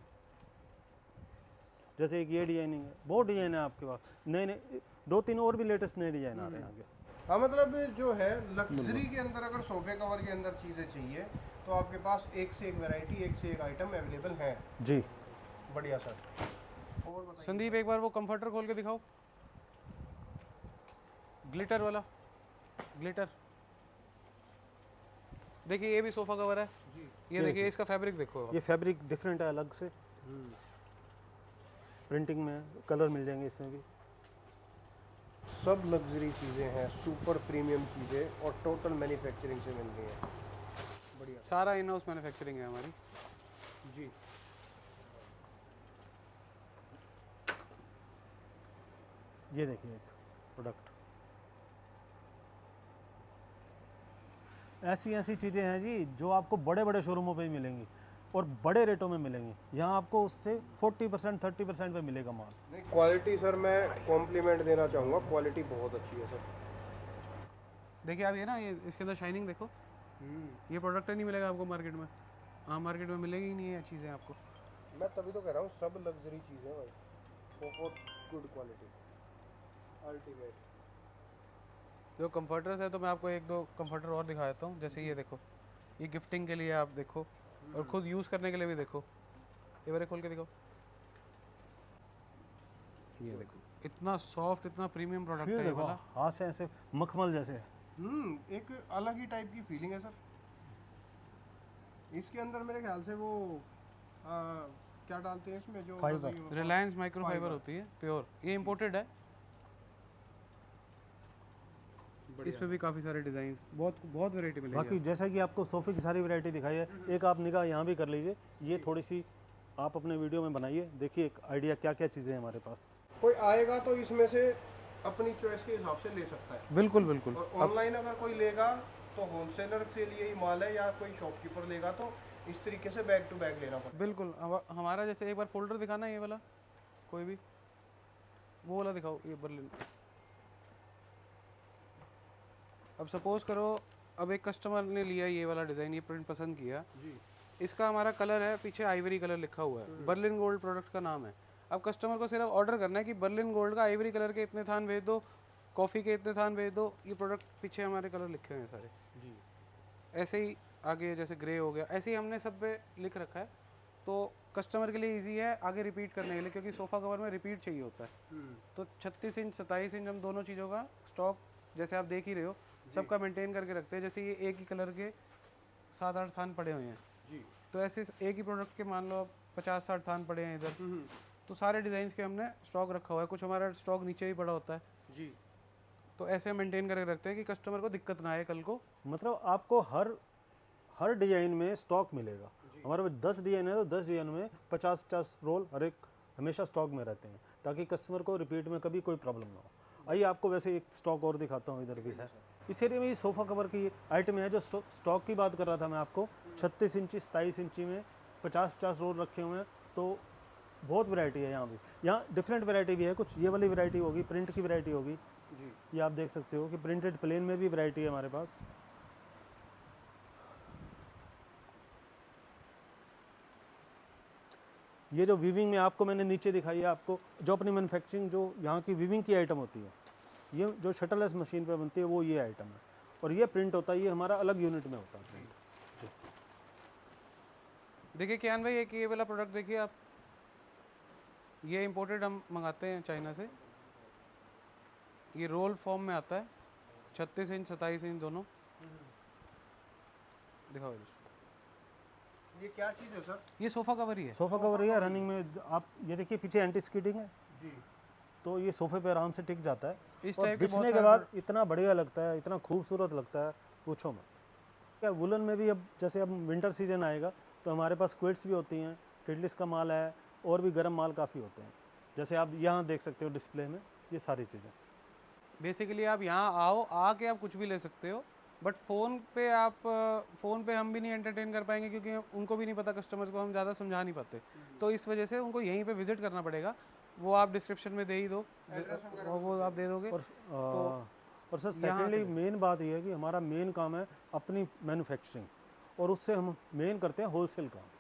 जैसे एक ये डिजाइनिंग है। बहुत डिजाइन है आपके पास, नए नए 2-3 और भी लेटेस्ट नए डिजाइन आ रहे हैं आगे। हाँ मतलब जो है लग्जरी के अंदर अगर सोफे कवर के अंदर चीजें चाहिए तो आपके पास एक से एक वैरायटी, एक से एक आइटम अवेलेबल है। जी बढ़िया सर। और बताइए संदीप एक बार वो कंफर्टर खोल के दिखाओ, ग्लिटर वाला। ग्लिटर देखिए, ये भी सोफा कवर है। ये देखिए इसका फैब्रिक देखो आप। ये फैब्रिक डिफरेंट है अलग से, प्रिंटिंग में कलर मिल जाएंगे इसमें भी। सब लग्जरी चीजें हैं, सुपर प्रीमियम चीजें और टोटल मैन्युफैक्चरिंग से मिल रही हैं। बढ़िया सारा इन हाउस मैन्युफैक्चरिंग है हमारी। जी। ये देखिए एक प्रोडक्ट, ऐसी ऐसी चीज़ें हैं जी जो आपको बड़े बड़े शोरूमों पे ही मिलेंगी। और बड़े रेटों में मिलेंगे। यहाँ आपको उससे 40% 30% पे मिलेगा माल। नहीं, क्वालिटी सर मैं कॉम्प्लीमेंट देना चाहूँगा, क्वालिटी बहुत अच्छी है सर। देखिए आप ये ना, ये इसके अंदर शाइनिंग देखो, ये प्रोडक्ट नहीं मिलेगा आपको मार्केट में, हाँ मार्केट में मिलेगी ही नहीं ये चीज़ें आपको। मैं तभी तो कह रहा हूँ सब लग्जरी चीज़ें भाई, बहुत गुड क्वालिटी, अल्टीमेट। जो कंफर्टर्स है तो मैं आपको एक दो कंफर्टर और दिखा देता हूँ। जैसे ये देखो, ये गिफ्टिंग के लिए आप देखो, और खुद यूज़ करने के लिए भी देखो। ये बारे खोल के दिखाओ, ये देखो इतना सॉफ्ट, इतना प्रीमियम प्रोडक्ट है ये देखो वाला। हाथ से ऐसे मखमल जैसे। एक अलग ही टाइप की फीलिंग है सर। इसके अंदर मेरे ख्याल से वो क्या डालते हैं इसमें, जो फाइबर। रिलायंस माइक्रोफाइबर होती है प्योर, ये इम्पोर्टेड है। इस पे भी काफ़ी सारे डिज़ाइन, बहुत बहुत वैरायटी मिलेगी। बाकी जैसा कि आपको सोफ़े की सारी वैरायटी दिखाई है, एक आप निगाह यहाँ भी कर लीजिए। ये थोड़ी सी आप अपने वीडियो में बनाइए, देखिए एक आइडिया क्या क्या चीज़ें हैं हमारे पास। कोई आएगा तो इसमें से अपनी चॉइस के हिसाब से ले सकता है। बिल्कुल बिल्कुल। और ऑनलाइन अगर कोई लेगा तो होलसेलर के लिए ही माल है, या कोई शॉपकीपर लेगा तो इस तरीके से बैग टू बैग लेना पड़ेगा। बिल्कुल हमारा जैसे एक बार फोल्डर दिखाना, ये वाला कोई भी, वो वाला दिखाओ, ये बर्लिन। अब सपोज करो, अब एक कस्टमर ने लिया ये वाला डिज़ाइन, ये प्रिंट पसंद किया जी, इसका हमारा कलर है पीछे आइवरी कलर लिखा हुआ है, बर्लिन गोल्ड प्रोडक्ट का नाम है। अब कस्टमर को सिर्फ ऑर्डर करना है कि बर्लिन गोल्ड का आइवरी कलर के इतने थान भेज दो, कॉफ़ी के इतने थान भेज दो, ये प्रोडक्ट पीछे हमारे कलर लिखे हुए हैं सारे जी। ऐसे ही आगे जैसे ग्रे हो गया, ऐसे ही हमने सब पे लिख रखा है, तो कस्टमर के लिए इजी है आगे रिपीट करने के लिए, क्योंकि सोफ़ा कवर में रिपीट चाहिए होता है। तो 36 इंच 27 इंच हम दोनों चीज़ों का स्टॉक, जैसे आप देख ही रहे हो, सबका मेंटेन करके रखते हैं। जैसे ये एक ही कलर के 7-8 थान पड़े हुए हैं जी, तो ऐसे एक ही प्रोडक्ट के मान लो आप 50-60 थान पड़े हैं इधर, तो सारे डिज़ाइंस के हमने स्टॉक रखा हुआ है। कुछ हमारा स्टॉक नीचे भी पड़ा होता है जी, तो ऐसे मेंटेन करके रखते हैं कि कस्टमर को दिक्कत ना आए कल को। मतलब आपको हर डिजाइन में स्टॉक मिलेगा। हमारे पास 10 डिजाइन है तो 10 डिजाइन में 50-50 रोल हर एक हमेशा स्टॉक में रहते हैं, ताकि कस्टमर को रिपीट में कभी कोई प्रॉब्लम ना हो। आइए आपको वैसे एक स्टॉक और दिखाता हूँ, इधर भी है। इस एरिया में ये सोफ़ा कवर की आइटम है, जो स्टॉक की बात कर रहा था मैं आपको, 36 इंची 27 इंची में 50-50 रोल रखे हुए हैं। तो बहुत वैरायटी है यहाँ भी, यहाँ डिफरेंट वैरायटी भी है। कुछ ये वाली वैरायटी होगी, प्रिंट की वैरायटी होगी जी, ये आप देख सकते हो कि प्रिंटेड प्लेन में भी वैरायटी है हमारे पास। ये जो वीविंग में आपको मैंने नीचे दिखाई है, आपको जो अपनी मैन्युफैक्चरिंग जो यहाँ की वीविंग की आइटम होती है, ये जो शटरलेस मशीन पे बनती है, वो ये आइटम है। और ये प्रिंट होता है, ये हमारा अलग यूनिट में होता है प्रिंट। देखिए कियान भाई, एक ये वाला प्रोडक्ट देखिए आप, ये इंपोर्टेड हम मंगाते हैं चाइना से। ये रोल फॉर्म में आता है, 36 इंच 27 इंच दोनों। दिखाओ ये क्या चीज़ है सर? ये सोफ़ा कवर ही है। सोफ़ा कवर ही है रनिंग में। आप ये देखिए पीछे एंटी स्किडिंग है जी, तो ये सोफे पे आराम से टिक जाता है। इस और टाइप के बिछने के बाद इतना बढ़िया लगता है, इतना खूबसूरत लगता है, पूछो मत। क्या वुलन में भी अब जैसे अब विंटर सीजन आएगा तो हमारे पास क्विट्स भी होती हैं, टिडलिस का माल है, और भी गर्म माल काफ़ी होते हैं। जैसे आप यहाँ देख सकते हो डिस्प्ले में ये सारी चीज़ें। बेसिकली आप यहाँ आओ, आके आप कुछ भी ले सकते हो, बट फ़ोन पे हम भी नहीं एंटरटेन कर पाएंगे, क्योंकि उनको भी नहीं पता, कस्टमर्स को हम ज़्यादा समझा नहीं पाते। तो इस वजह से उनको यहीं पे विजिट करना पड़ेगा। वो आप डिस्क्रिप्शन में दे ही दो, वो आप दे दोगे। और सर सेकेंडली मेन बात ये है कि हमारा मेन काम है अपनी मैन्युफैक्चरिंग, और उससे हम मेन करते हैं होलसेल काम।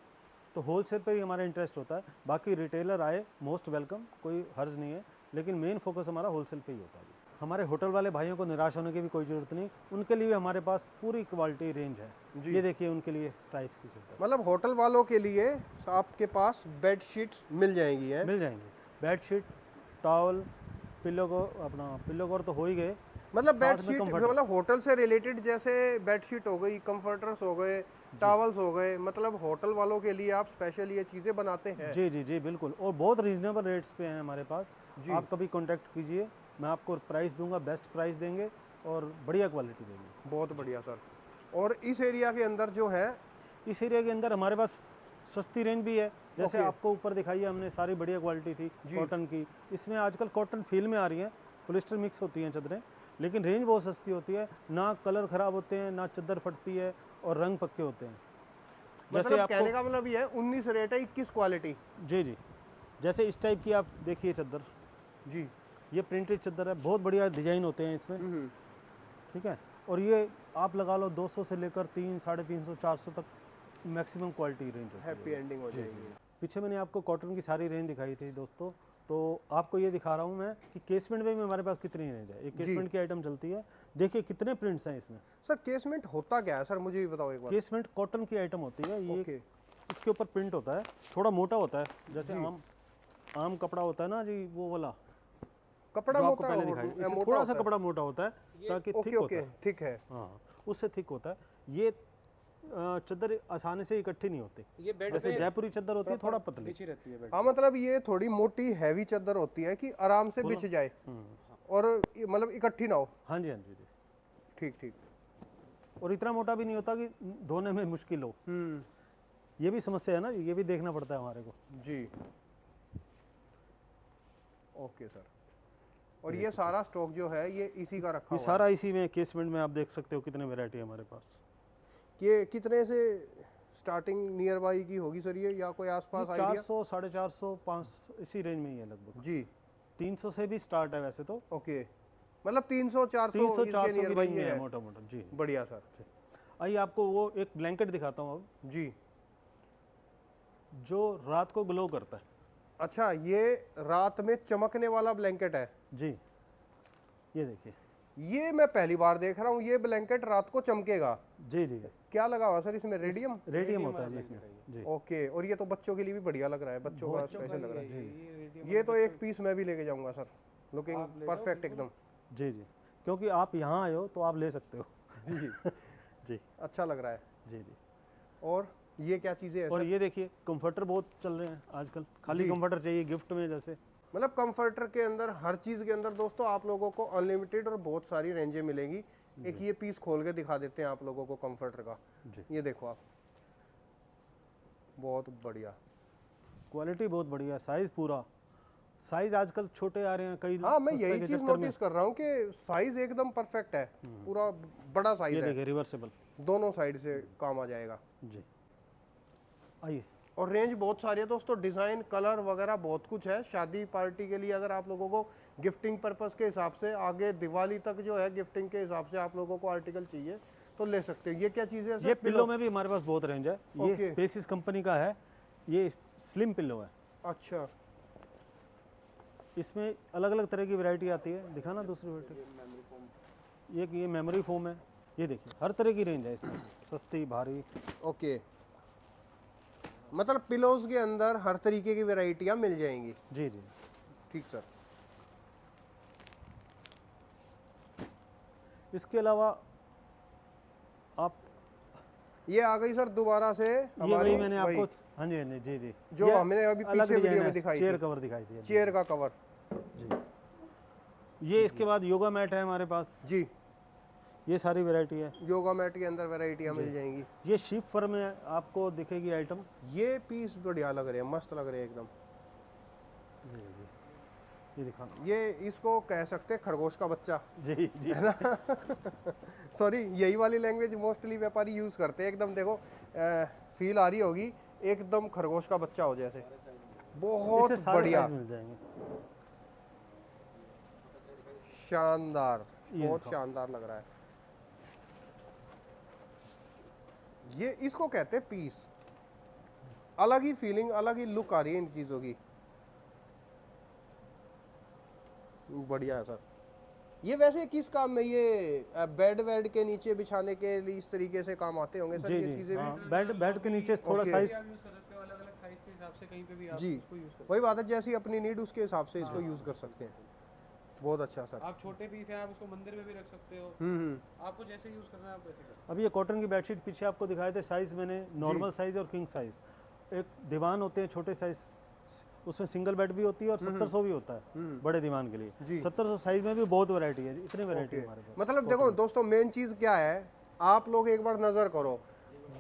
तो होलसेल पे ही हमारा इंटरेस्ट होता है। बाकी रिटेलर आए मोस्ट वेलकम, कोई हर्ज नहीं है, लेकिन मेन फोकस हमारा होलसेल पे ही होता है। हमारे होटल वाले भाइयों को निराश होने की भी कोई ज़रूरत नहीं, उनके लिए भी हमारे पास पूरी क्वालिटी रेंज है। ये देखिए उनके लिए स्ट्राइप्स की चीज़, मतलब होटल वालों के लिए आपके पास बेड शीट्स मिल जाएंगी है? मिल जाएंगी। बेडशीट, टॉवल, पिलो कवर तो हो ही गए। मतलब बेडशीट मतलब होटल से रिलेटेड, जैसे बेडशीट हो गई, कंफर्टर्स हो गए, टॉवल्स हो गए, मतलब होटल वालों के लिए आप स्पेशल ये चीज़ें बनाते हैं? जी जी जी बिल्कुल, और बहुत रीजनेबल रेट्स पे हैं हमारे पास। आप कभी कांटेक्ट कीजिए, मैं आपको प्राइस दूंगा, बेस्ट प्राइस देंगे और बढ़िया क्वालिटी देंगे। बहुत बढ़िया सर। और इस एरिया के अंदर जो है, इस एरिया के अंदर हमारे पास सस्ती रेंज भी है। जैसे आपको ऊपर दिखाई है हमने, सारी बढ़िया क्वालिटी थी कॉटन की। इसमें आजकल कॉटन फील में आ रही हैं, पॉलिस्टर मिक्स होती हैं चादरें, लेकिन रेंज बहुत सस्ती होती है, ना कलर ख़राब होते हैं, ना चादर फटती है, और रंग पक्के होते हैं। मतलब आपको- कहने का मतलब ये है 19 रेट है, 21 क्वालिटी। जी जी, जैसे इस टाइप की आप देखिए चादर, जी। ये प्रिंटेड चादर है, बहुत बढ़िया डिजाइन होते हैं इसमें, ठीक है। और ये आप लगा लो 200 से लेकर 300, 350, 400 तक मैक्सिमम क्वालिटी रेंज होती है। हैप्पी एंडिंग हो जाएगी। पीछे मैंने आपको कॉटन की सारी रेंज दिखाई थी दोस्तों, तो आपको ये दिखा रहा हूँ मैं कि केसमेंट में भी हमारे पास कितनी रेंज है। एक केसमेंट की आइटम चलती है, देखिए कितने प्रिंट्स हैं इसमें। सर केसमेंट होता क्या है सर, मुझे भी बताओ एक बार। केसमेंट कॉटन की आइटम होती है, ये ओके। इसके ऊपर प्रिंट होता है, थोड़ा मोटा होता है, जैसे आम कपड़ा होता है ना जी, वो वाला कपड़ा जो आपको मोटा पहले हो- दिखाई, इससे मोटा थोड़ा होता सा है। कपड़ा मोटा होता है ताकि ओके थिक होता ओके, है। ठीक है। हाँ, उससे थिक होता है। ये चादर आसानी से इकट्ठी नहीं होती, ये बेड जैसे पे जयपुरी चादर होती है थोड़ा पतली। बिछी रहती है बेड। हाँ मतलब ये थोड़ी मोटी हैवी चादर होती है कि आराम से बिछ जाए और मतलब इकट्ठी ना हो। हाँ जी, हाँ जी जी। ठीक ठीक। और इतना मोटा भी नहीं होता कि धोने में मुश्किल हो, ये भी समस्या है ना, ये भी देखना पड़ता है हमारे को। जी। Okay sir. और ये सारा स्टॉक जो है ये इसी का रखा ये हुआ सारा इसी में केसमेंट में आप देख सकते हो कितने वैरायटी है हमारे पास। है। ये कितने से स्टार्टिंग नियर बाई की होगी सर, ये या कोई आसपास आइडिया? 400, 450, 500 इसी रेंज में ही है लगभग। जी। 300 से भी स्टार्ट है वैसे तो, ओके, मतलब 300 400 300, इसके 400 नियर की बाई रेंज में है। है मोटा मोटा। जी, बढ़िया सर। आइए आपको वो एक ब्लैंकेट दिखाता हूँ अब, जी। जो रात को ग्लो करता है। अच्छा, ये रात में चमकने वाला ब्लैंकेट है। जी, ये देखिए। ये मैं पहली बार देख रहा हूँ, ये ब्लैंकेट रात को चमकेगा। जी जी, क्या लगा हुआ सर इसमें, रेडियम? रेडियम होता है जी इसमें। जी, ओके। और ये तो बच्चों के लिए भी बढ़िया लग रहा है, बच्चों का स्पेशल लग रहा है। ये रेडियम ये तो एक पीस मैं भी लेके जाऊंगा सर, लुकिंग परफेक्ट एकदम। जी जी, क्योंकि आप यहाँ आए हो तो आप ले सकते हो। जी। जी अच्छा लग रहा है। जी जी। और ये क्या चीज़ें हैं और सर? ये देखिए कंफर्टर बहुत चल रहे हैं आजकल, खाली कंफर्टर चाहिए गिफ्ट में जैसे। मतलब कंफर्टर के अंदर, हर चीज़ के अंदर दोस्तों आप लोगों को अनलिमिटेड और बहुत सारी रेंजें मिलेंगी। एक ये पीस खोल के दिखा देते हैं आप लोगों को कंफर्टर का। जी, ये देखो आप, बहुत बढ़िया। क्वालिटी बहुत बढ़िया, साइज पूरा, साइज आजकल छोटे आ रहे हैं कई। हाँ, मैं सस्ते यही के चीज़ चक्कर में। नोटिस कर रहा हूँ कि साइज एकदम परफेक्ट है, पूरा बड़ा साइज ये है, देखिए रिवर्सेबल। दोनों साइड से काम आ जाएगा। जी, आइए। और रेंज बहुत सारी है दोस्तों, डिज़ाइन कलर वगैरह बहुत कुछ है। शादी पार्टी के लिए अगर आप लोगों को गिफ्टिंग पर्पस के हिसाब से, आगे दिवाली तक जो है गिफ्टिंग के हिसाब से आप लोगों को आर्टिकल चाहिए तो ले सकते हो। ये क्या चीज़ है सर? ये पिल्लो में भी हमारे पास बहुत रेंज है। ये ओके। स्पेसिस कंपनी का है, ये स्लिम पिल्लो है। अच्छा, इसमें अलग अलग तरह की वैरायटी आती है, दिखाना दूसरी वैरायटी। ये मेमोरी फोम है, ये देखिए हर तरह की रेंज है इसमें, सस्ती भारी। ओके। मतलब पिलोज के अंदर हर तरीके की वैरायटियाँ मिल जाएंगी। जी जी। ठीक सर। इसके अलावा आप ये आ गई सर दोबारा से ये हमारी, वही मैंने वही, आपको, हाँ जी हाँ जी जी जी, जो ये हमने अभी अलग पीछे डिजाइन वीडियो में है, दिखाई चेयर थी। कवर दिखाई थी। चेयर का कवर। जी, ये इसके बाद योगा मैट है हमारे पास, जी। ये सारी वैरायटी है। योगा मैट के अंदर वैरायटियाँ मिल जाएंगी। ये शीप फर में आपको दिखेगी आइटम। ये पीस बढ़िया लग रहे हैं, मस्त लग रहे हैं एकदम। जी जी, ये दिखाना। ये इसको कह सकते हैं खरगोश का बच्चा। जी जी, सॉरी, यही वाली लैंग्वेज मोस्टली व्यापारी यूज़ करते हैं। एकदम देखो, फील आ रही होगी, एकदम खरगोश का बच्चा हो जैसे, बहुत इससे सारे बढ़िया, साइज मिल जाएंगे। शानदार, ये बहुत देखो। शानदार लग रहा है। ये इसको कहते हैं पीस, अलग ही फीलिंग, अलग ही लुक आ रही है इन चीज़ों की। बढ़िया है सर। ये वैसे किस काम में, ये बेड वेड के नीचे बिछाने के लिए इस तरीके से काम आते होंगे सर जी ये जी, चीज़ें भी? हाँ, बेड के नीचे थोड़ा ओके। साइज। आप यूज़ कर सकते हो अलग अलग साइज के हिसाब से, कहीं पे भी आप जी, इसको यूज़ कर वही बात है, जैसी अपनी नीड उसके हिसाब से इसको यूज़ कर सकते हैं। बहुत अच्छा सर। सकते हो। आप छोटे पीस हैं, आप उसको मंदिर में भी रख सकते हो। आपको जैसे यूज़ करना है आप वैसे कर सकते अभी ये कॉटन की बेडशीट पीछे आपको दिखाए थे, साइज मैंने नॉर्मल साइज और किंग साइज, एक दीवान होते हैं छोटे साइज, उसमें सिंगल बेड भी होती है और 700 भी होता है बड़े दीवान के लिए। 700 साइज में भी बहुत वैरायटी है, इतनी वैरायटी हमारे पास। मतलब देखो दोस्तों, मेन चीज़ क्या है, आप लोग एक बार नज़र करो,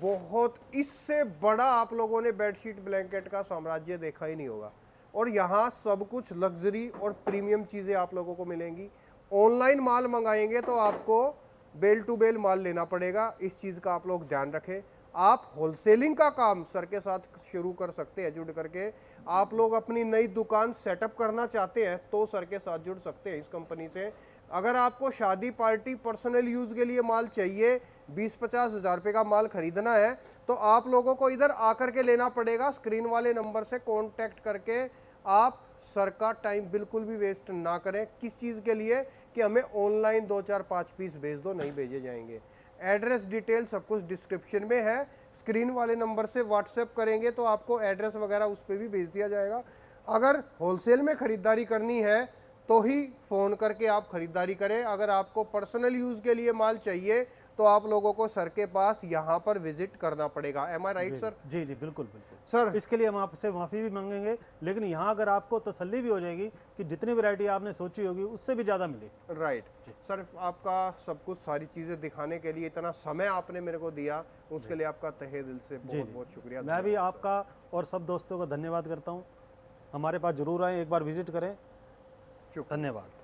बहुत इससे बड़ा आप लोगों ने बेडशीट ब्लैंकेट का साम्राज्य देखा ही नहीं होगा। और यहाँ सब कुछ लग्जरी और प्रीमियम चीज़ें आप लोगों को मिलेंगी। ऑनलाइन माल मंगाएंगे तो आपको बेल टू बेल माल लेना पड़ेगा, इस चीज़ का आप लोग ध्यान रखें। आप होलसेलिंग का काम सर के साथ शुरू कर सकते हैं जुड़ करके। आप लोग अपनी नई दुकान सेटअप करना चाहते हैं तो सर के साथ जुड़ सकते हैं इस कंपनी से। अगर आपको शादी पार्टी पर्सनल यूज़ के लिए माल चाहिए, 20-50 हज़ार रुपये का माल खरीदना है, तो आप लोगों को इधर आकर के लेना पड़ेगा। स्क्रीन वाले नंबर से कांटेक्ट करके आप सर का टाइम बिल्कुल भी वेस्ट ना करें। किस चीज़ के लिए? कि हमें ऑनलाइन 2-4-5 पीस भेज दो, नहीं भेजे जाएंगे। एड्रेस डिटेल सब कुछ डिस्क्रिप्शन में है। स्क्रीन वाले नंबर से व्हाट्सएप करेंगे तो आपको एड्रेस वगैरह उस पर भी भेज दिया जाएगा। अगर होलसेल में ख़रीदारी करनी है तो ही फ़ोन करके आप ख़रीदारी करें। अगर आपको पर्सनल यूज़ के लिए माल चाहिए तो आप लोगों को सर के पास यहाँ पर विजिट करना पड़ेगा। एम आई राइट सर? जी जी बिल्कुल बिल्कुल सर इसके लिए हम आपसे माफ़ी भी मांगेंगे, लेकिन यहाँ अगर आपको तसल्ली भी हो जाएगी कि जितनी वैरायटी आपने सोची होगी उससे भी ज़्यादा मिली। राइट सर, आपका सब कुछ सारी चीज़ें दिखाने के लिए इतना समय आपने मेरे को दिया, उसके लिए आपका तहे दिल से बहुत बहुत शुक्रिया। मैं भी आपका और सब दोस्तों का धन्यवाद करता हूँ। हमारे पास ज़रूर आएँ, एक बार विजिट करें। शुक्रिया। धन्यवाद।